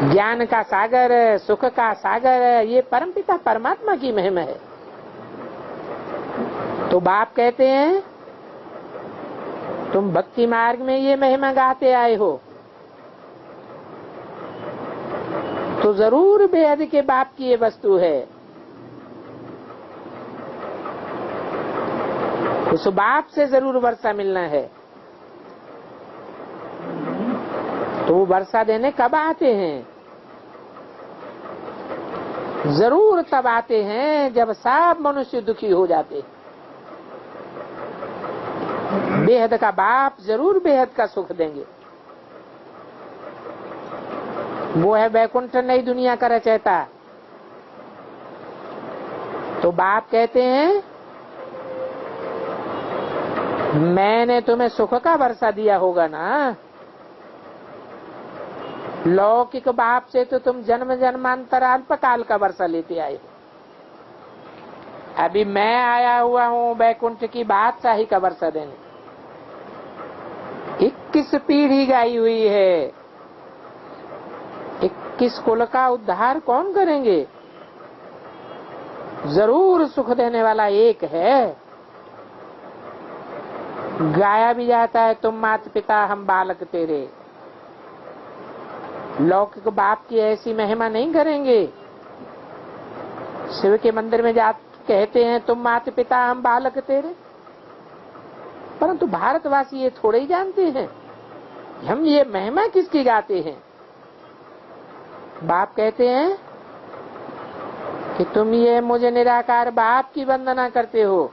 ज्ञान का सागर, सुख का सागर, ये परमपिता परमात्मा की महिमा है। तो बाप कहते हैं तुम भक्ति मार्ग में ये महिमा गाते आए हो तो जरूर बेहद के बाप की ये वस्तु है। उस बाप से जरूर वर्षा मिलना है। तो वो वर्षा देने कब आते हैं? जरूर तब आते हैं जब सब मनुष्य दुखी हो जाते हैं। बेहद का बाप जरूर बेहद का सुख देंगे। वो है वैकुंठ नई दुनिया का रचयिता। तो बाप कहते हैं मैंने तुम्हें सुख का वर्षा दिया होगा ना। लौकिक बाप से तो तुम जन्म जन्मांतर अल्पकाल का वर्षा लेते आए हो। अभी मैं आया हुआ हूँ वैकुंठ की बादशाही का वर्षा देने। 21 पीढ़ी गाई हुई है। 21 कुल का उद्धार कौन करेंगे? जरूर सुख देने वाला एक है। गाया भी जाता है तुम माता पिता हम बालक तेरे। लौकिक बाप की ऐसी महिमा नहीं करेंगे। शिव के मंदिर में जा कहते हैं तुम माता पिता हम बालक तेरे, परंतु भारतवासी ये थोड़े ही जानते हैं हम ये महिमा किसकी गाते हैं। बाप कहते हैं कि तुम ये मुझे निराकार बाप की वंदना करते हो।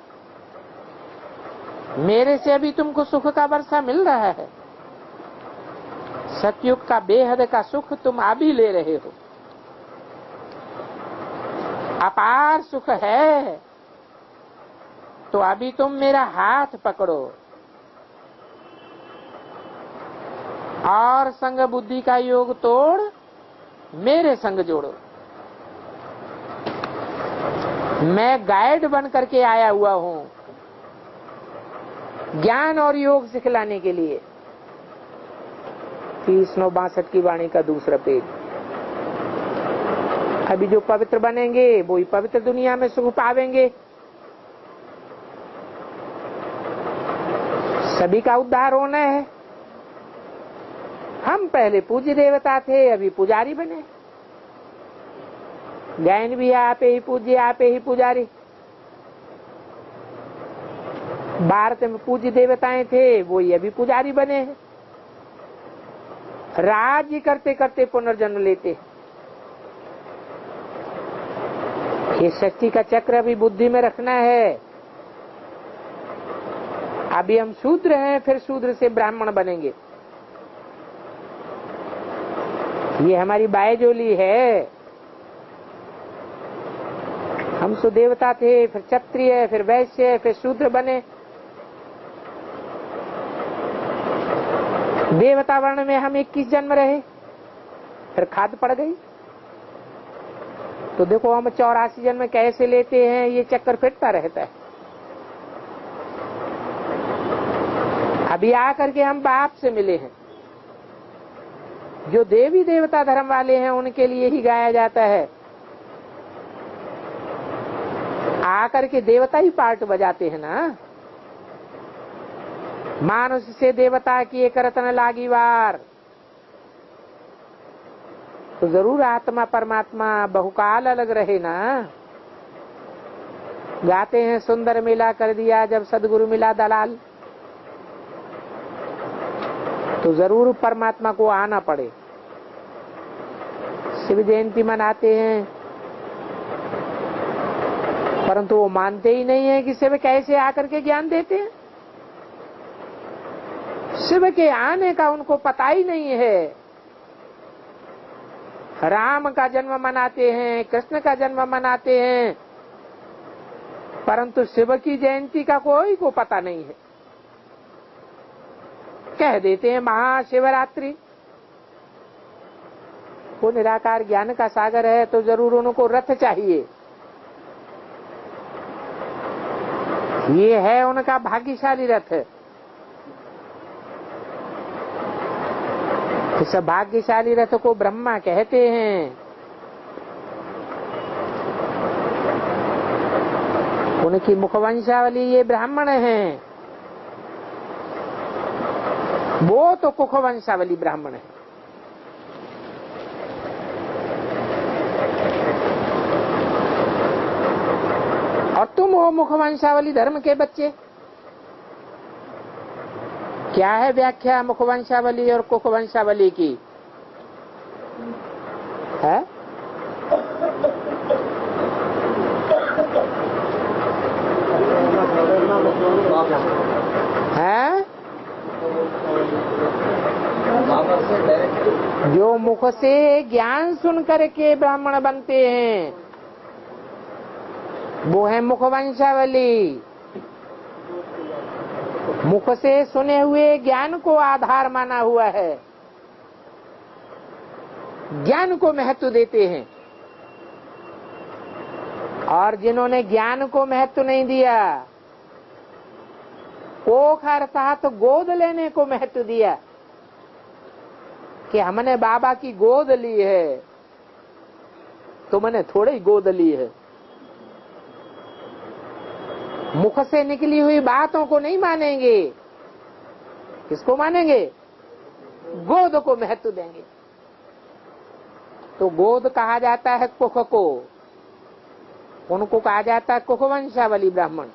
मेरे से अभी तुमको सुख का वर्षा मिल रहा है। सतयुग का बेहद का सुख तुम अभी ले रहे हो। अपार सुख है तो अभी तुम मेरा हाथ पकड़ो और संग बुद्धि का योग तोड़ मेरे संग जोड़ो। मैं गाइड बन करके आया हुआ हूँ ज्ञान और योग सिखलाने के लिए। 30/9/62 की वाणी का दूसरा पेज। अभी जो पवित्र बनेंगे वो ही पवित्र दुनिया में सुख पावेंगे। सभी का उद्धार होना है। हम पहले पूज्य देवता थे, अभी पुजारी बने। गायन भी आपे ही पूज्य आपे ही पुजारी। भारत में पूज्य देवताएं थे, वो ही अभी पुजारी बने हैं। राज्य करते करते पुनर्जन्म लेते हैं। ये शक्ति का चक्र अभी बुद्धि में रखना है। अभी हम शूद्र हैं, फिर शूद्र से ब्राह्मण बनेंगे। ये हमारी बायजोली है। हम तो देवता थे, फिर क्षत्रिय, फिर वैश्य, फिर शूद्र बने। देवता वर्ण में हम 21 जन्म रहे, फिर खाद पड़ गई। तो देखो हम 84 जन्म कैसे लेते हैं, ये चक्कर फिरता रहता है। अभी आकर के हम बाप से मिले हैं। जो देवी देवता धर्म वाले हैं उनके लिए ही गाया जाता है। आकर के देवता ही पार्ट बजाते हैं ना। मानुष से देवता की एक रतन लागी वार। तो जरूर आत्मा परमात्मा बहुकाल अलग रहे ना। गाते हैं सुंदर मेला कर दिया जब सदगुरु मिला दलाल। तो जरूर परमात्मा को आना पड़े। शिव जयंती मनाते हैं, परंतु वो मानते ही नहीं है कि शिव कैसे आकर के ज्ञान देते हैं। शिव के आने का उनको पता ही नहीं है। राम का जन्म मनाते हैं, कृष्ण का जन्म मनाते हैं, परंतु शिव की जयंती का कोई को पता नहीं है। कह देते हैं महाशिवरात्रि। वो निराकार ज्ञान का सागर है तो जरूर उनको रथ चाहिए। ये है उनका भाग्यशाली रथ। इस भाग्यशाली रथ को ब्रह्मा कहते हैं। उनकी मुखवंशावली ये ब्राह्मण हैं। वो तो कुखवंशावली ब्राह्मण है। और तुम हो मुखवंशावली धर्म के बच्चे। क्या है व्याख्या मुखवंशावली और कुखवंशावली की? है जो मुख से ज्ञान सुन करके ब्राह्मण बनते हैं वो है मुखवंशावली। मुख से सुने हुए ज्ञान को आधार माना हुआ है, ज्ञान को महत्व देते हैं। और जिन्होंने ज्ञान को महत्व नहीं दिया, कोख अर्थात गोद लेने को महत्व दिया कि हमने बाबा की गोद ली है, तुमने थोड़ी गोद ली है। मुख से निकली हुई बातों को नहीं मानेंगे। किसको मानेंगे? गोद को महत्व देंगे। तो गोद कहा जाता है कुख को, उनको कहा जाता है कुखवंशावली ब्राह्मण।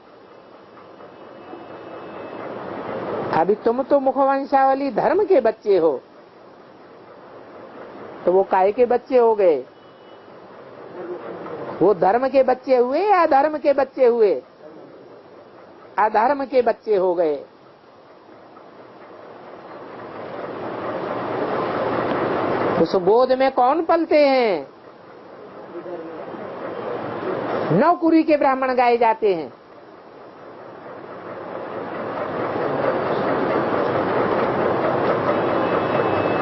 अभी तुम तो मुखवंशावली धर्म के बच्चे हो, तो वो काय के बच्चे हो गए? वो धर्म के बच्चे हुए या अधर्म के बच्चे हुए? अधर्म के बच्चे हो गए। उस गोद में कौन पलते हैं? नौकुरी के ब्राह्मण गाए जाते हैं।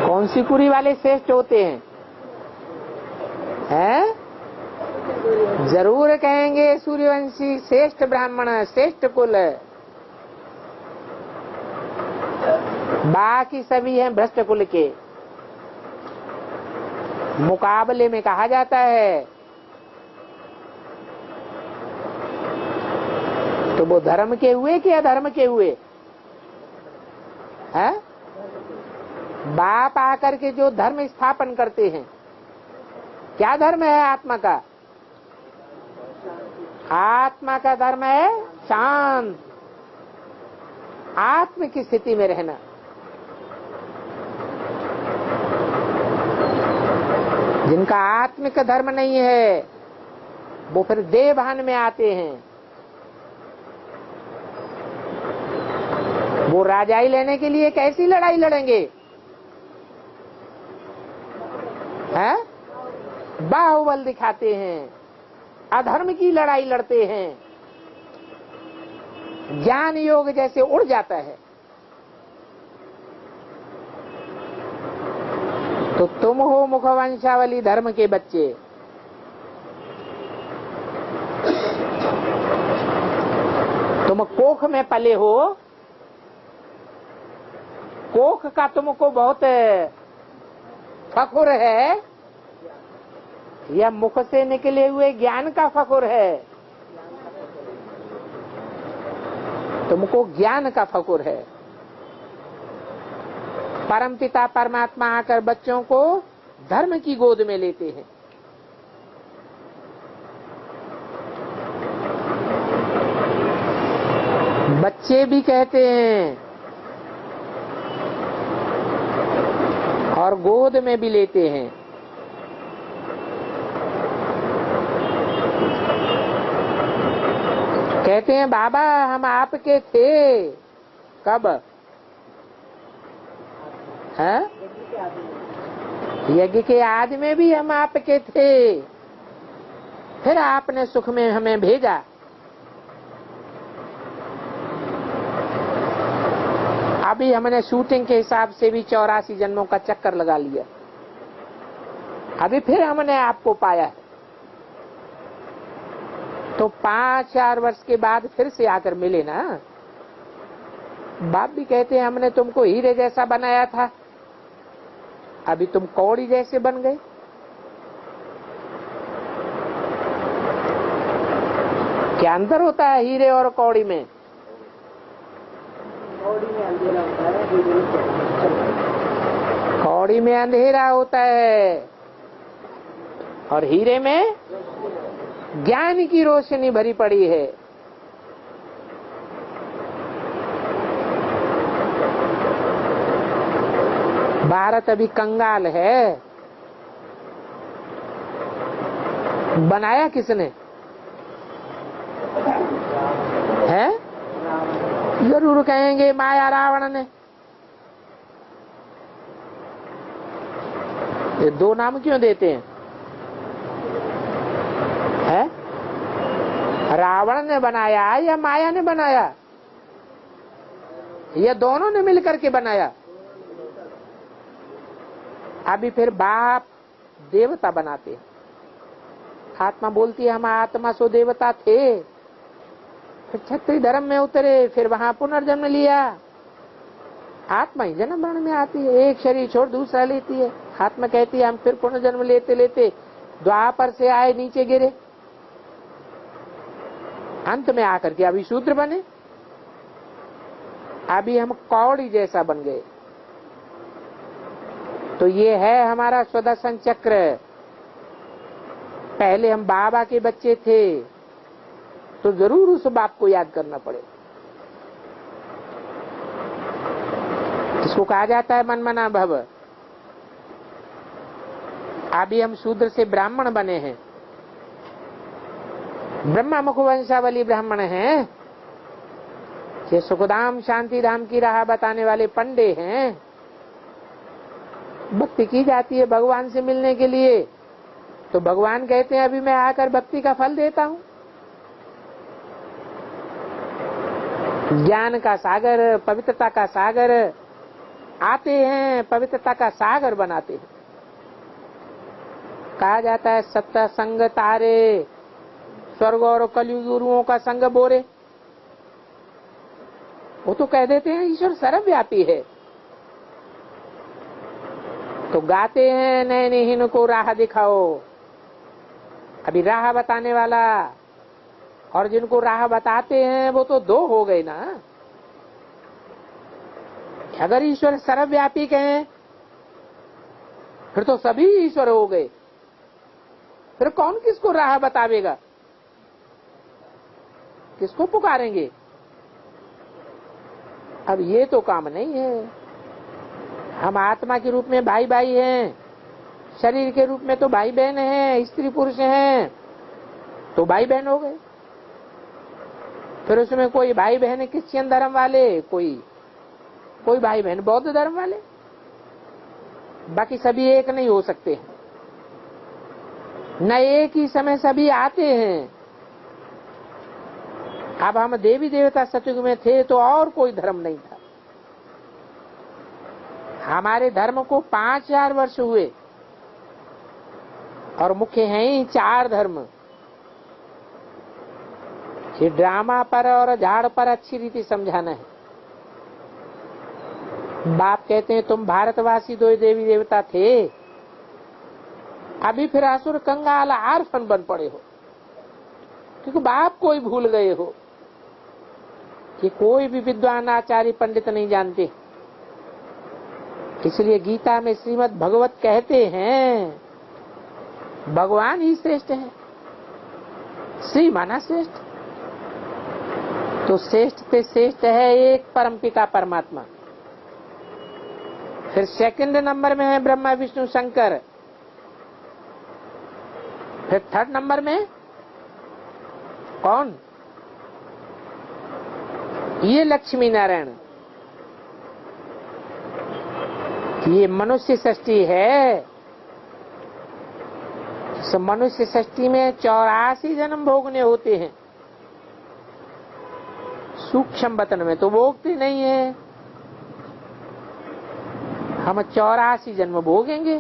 कौन सी कुरी वाले श्रेष्ठ होते हैं? हैं? जरूर कहेंगे सूर्यवंशी श्रेष्ठ ब्राह्मण, श्रेष्ठ कुल। बाकी सभी हैं भ्रष्ट कुल के। मुकाबले में कहा जाता है तो वो धर्म के हुए कि अधर्म के हुए? है? बाप आकर के जो धर्म स्थापन करते हैं, क्या धर्म है आत्मा का? आत्मा का धर्म है शांत, आत्म की स्थिति में रहना। जिनका आत्मिक धर्म नहीं है वो फिर देह भान में आते हैं। वो राजाई लेने के लिए कैसी लड़ाई लड़ेंगे? हैं? बाहुबल दिखाते हैं, अधर्म की लड़ाई लड़ते हैं। ज्ञान योग जैसे उड़ जाता है। तो तुम हो मुखवंशावली धर्म के बच्चे। तुम कोख में पले हो, कोख का तुमको बहुत फखुर है या मुख से निकले हुए ज्ञान का फखुर है? तुमको ज्ञान का फखुर है। परमपिता परमात्मा आकर बच्चों को धर्म की गोद में लेते हैं। बच्चे भी कहते हैं और गोद में भी लेते हैं। कहते हैं बाबा हम आपके थे। कब? हैं? यज्ञ के आदि में भी हम आपके थे, फिर आपने सुख में हमें भेजा। अभी हमने शूटिंग के हिसाब से भी 84 जन्मों का चक्कर लगा लिया, अभी फिर हमने आपको पाया है। तो 5-4 वर्ष के बाद फिर से आकर मिले ना। बाप भी कहते हैं हमने तुमको हीरे जैसा बनाया था, अभी तुम कौड़ी जैसे बन गए। क्या अंतर होता है हीरे और कौड़ी में? कौड़ी में अंधेरा होता है और हीरे में ज्ञान की रोशनी भरी पड़ी है। भारत अभी कंगाल है। बनाया किसने है? जरूर कहेंगे माया रावण ने। ये दो नाम क्यों देते हैं? है? रावण ने बनाया या माया ने बनाया? ये दोनों ने मिलकर के बनाया। अभी फिर बाप देवता बनाते हैं। आत्मा बोलती है हम आत्मा सो देवता थे, फिर क्षत्रिय धर्म में उतरे, फिर वहां पुनर्जन्म लिया। आत्मा ही जन्म मरण में आती है, एक शरीर छोड़ दूसरा लेती है। आत्मा कहती है हम फिर पुनर्जन्म लेते लेते द्वापर से आए, नीचे गिरे, अंत में आकर के अभी शूद्र बने। अभी हम कौड़ी जैसा बन गए। तो ये है हमारा स्वदर्शन चक्र। पहले हम बाबा के बच्चे थे, तो जरूर उस बाप को याद करना पड़े। इसको कहा जाता है मनमना भव। अभी हम शूद्र से ब्राह्मण बने हैं, ब्रह्मा मुख वंशावली ब्राह्मण हैं। ये सुखधाम शांति धाम की राह बताने वाले पंडे हैं। भक्ति की जाती है भगवान से मिलने के लिए, तो भगवान कहते हैं अभी मैं आकर भक्ति का फल देता हूं। ज्ञान का सागर, पवित्रता का सागर आते हैं, पवित्रता का सागर बनाते हैं। कहा जाता है सत्य संग तारे, स्वर्ग और कलयुग गुरुओं का संग बोरे। वो तो कह देते हैं ईश्वर सर्वव्यापी है, तो गाते हैं नैनहीन को राह दिखाओ। अभी राह बताने वाला और जिनको राह बताते हैं वो तो दो हो गए ना। अगर ईश्वर सर्वव्यापी कहें फिर तो सभी ईश्वर हो गए, फिर कौन किसको राह बतावेगा? किसको पुकारेंगे? अब ये तो काम नहीं है। हम आत्मा के रूप में भाई भाई हैं, शरीर के रूप में तो भाई बहन हैं, स्त्री पुरुष हैं, तो भाई बहन हो गए। फिर उसमें कोई भाई बहन क्रिश्चियन धर्म वाले, कोई भाई बहन बौद्ध धर्म वाले, बाकी सभी एक नहीं हो सकते। न एक ही समय सभी आते हैं। अब हम देवी देवता सतयुग में थे तो और कोई धर्म नहीं था। हमारे धर्म को 5000 वर्ष हुए और मुख्य हैं ही 4 धर्म। ये ड्रामा पर और झाड़ पर अच्छी रीति समझाना है। बाप कहते हैं तुम भारतवासी 2 देवी देवता थे, अभी फिर असुर कंगाल आर्फन बन पड़े हो, क्योंकि बाप को ही भूल गए हो कि कोई भी विद्वान आचार्य पंडित नहीं जानते। इसलिए गीता में श्रीमद् भगवत कहते हैं भगवान ही श्रेष्ठ है। श्री माना श्रेष्ठ, तो श्रेष्ठ पे श्रेष्ठ है एक परमपिता परमात्मा। फिर सेकंड नंबर में है ब्रह्मा विष्णु शंकर। फिर थर्ड नंबर में कौन? ये लक्ष्मी नारायण। ये मनुष्य सृष्टि है। तो मनुष्य सृष्टि में 84 जन्म भोगने होते हैं। सूक्ष्म वतन में तो भोगते नहीं है। हम 84 जन्म भोगेंगे।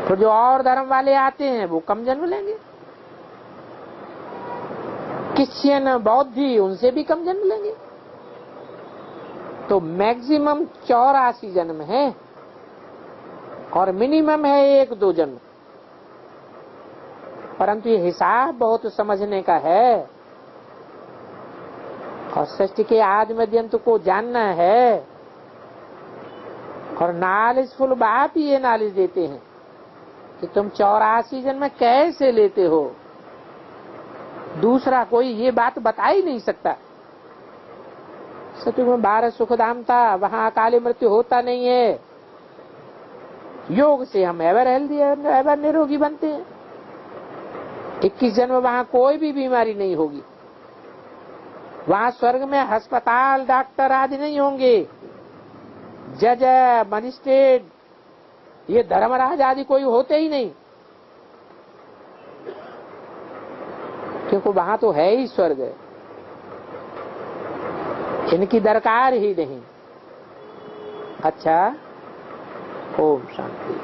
तो जो और धर्म वाले आते हैं वो कम जन्म लेंगे। क्रिश्चियन बौद्धी उनसे भी कम जन्म लेंगे। तो मैक्सिमम 84 जन्म है और मिनिमम है 1-2 जन्म। परंतु ये हिसाब बहुत समझने का है और सृष्टि के आदि मध्य अंत को जानना है। और नॉलेजफुल बाप ही ये नॉलेज देते हैं कि तुम 84 जन्म कैसे लेते हो। दूसरा कोई ये बात बता ही नहीं सकता। सतयुग में 12 सुखधाम था, वहां अकाली मृत्यु होता नहीं है। योग से हम एवर हेल्दी एवर निरोगी बनते हैं। 21 जन्म वहां कोई भी बीमारी नहीं होगी। वहां स्वर्ग में अस्पताल डॉक्टर आदि नहीं होंगे। जज मजिस्ट्रेट ये धर्मराज आदि कोई होते ही नहीं, क्योंकि वहां तो है ही स्वर्ग। इनकी दरकार ही नहीं। अच्छा, ओम शांति।